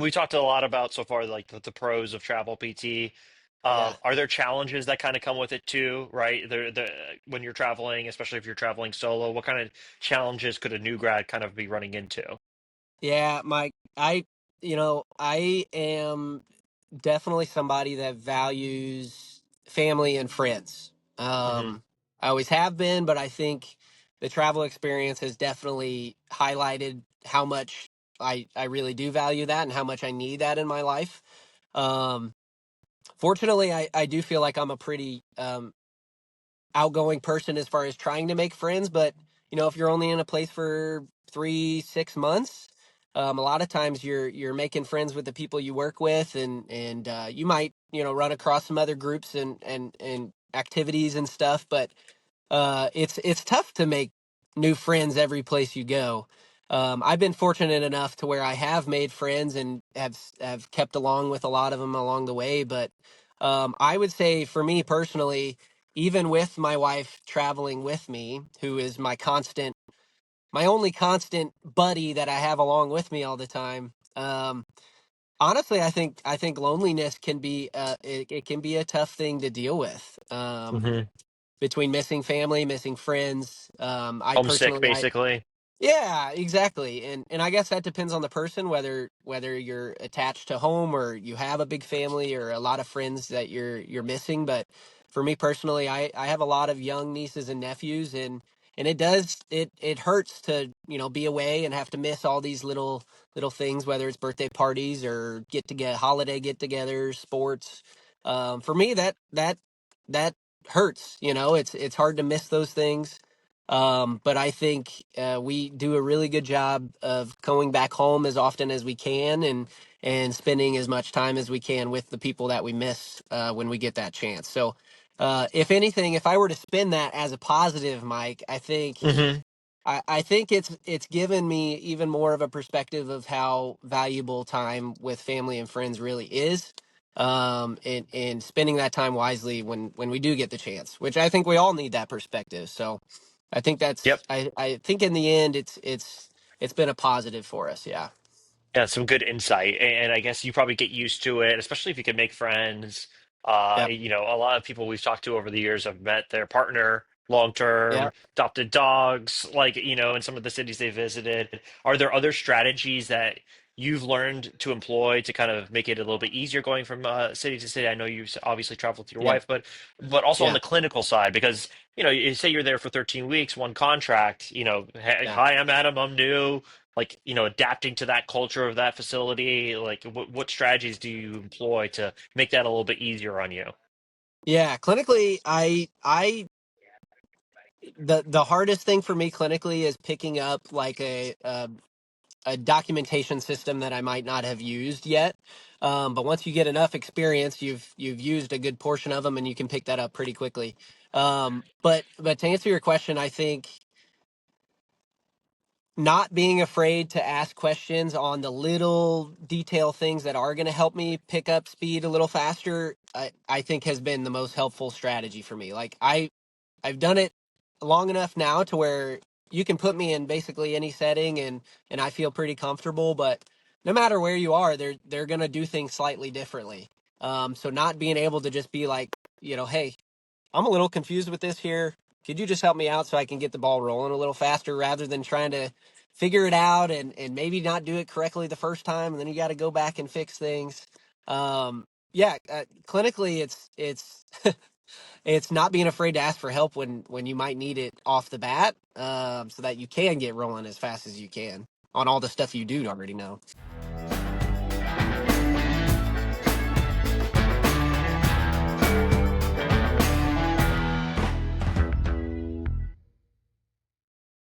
we talked a lot about so far, like the pros of travel PT. Yeah. Are there challenges that kind of come with it too, right? When you're traveling, especially if you're traveling solo, what kind of challenges could a new grad kind of be running into? Yeah, I am definitely somebody that values family and friends. Hmm. I always have been, but I think the travel experience has definitely highlighted how much I really do value that and how much I need that in my life. Um, Fortunately, I do feel like I'm a pretty outgoing person as far as trying to make friends, but if you're only in a place for 3 6 months, a lot of times you're making friends with the people you work with, and you might run across some other groups and activities and stuff, but it's tough to make new friends every place you go. I've been fortunate enough to where I have made friends and have kept along with a lot of them along the way. But I would say for me personally, even with my wife traveling with me, who is my only constant buddy that I have along with me all the time. Honestly, I think loneliness can be it can be a tough thing to deal with. Hmm. Between missing family, missing friends. I Homesick, personally, I basically. Yeah, exactly, and I guess that depends on the person whether you're attached to home or you have a big family or a lot of friends that you're missing. But for me personally, I have a lot of young nieces and nephews, and it hurts to be away and have to miss all these little things, whether it's birthday parties or holiday get-togethers, sports. For me, that hurts. It's hard to miss those things. But I think we do a really good job of going back home as often as we can, and spending as much time as we can with the people that we miss when we get that chance. So, if anything, if I were to spin that as a positive, Mike, Hmm. I think it's given me even more of a perspective of how valuable time with family and friends really is. And spending that time wisely when we do get the chance, which I think we all need that perspective. So I think Yep. I think in the end it's been a positive for us. Yeah. Yeah, some good insight, and I guess you probably get used to it, especially if you can make friends. Yep. A lot of people we've talked to over the years have met their partner long term, Yep. adopted dogs, like, in some of the cities they visited. Are there other strategies that you've learned to employ to kind of make it a little bit easier going from city to city? I know obviously traveled with your Yeah. wife, but also on Yeah. the clinical side, because you say you're there for 13 weeks, one contract. Hey, Yeah. hi, I'm Adam, I'm new, like, adapting to that culture of that facility, like what strategies do you employ to make that a little bit easier on you? Yeah. Clinically, I the hardest thing for me clinically is picking up like a documentation system that I might not have used yet. But once you get enough experience, you've used a good portion of them, and you can pick that up pretty quickly. But to answer your question, I think not being afraid to ask questions on the little detail things that are going to help me pick up speed a little faster, I think has been the most helpful strategy for me. Like I've done it long enough now to where you can put me in basically any setting, and I feel pretty comfortable. But no matter where you are, they're gonna do things slightly differently. So not being able to just be like, hey, I'm a little confused with this here. Could you just help me out so I can get the ball rolling a little faster, rather than trying to figure it out and maybe not do it correctly the first time, and then you got to go back and fix things. Yeah, clinically, it's it's not being afraid to ask for help when you might need it off the bat, so that you can get rolling as fast as you can on all the stuff you do already know.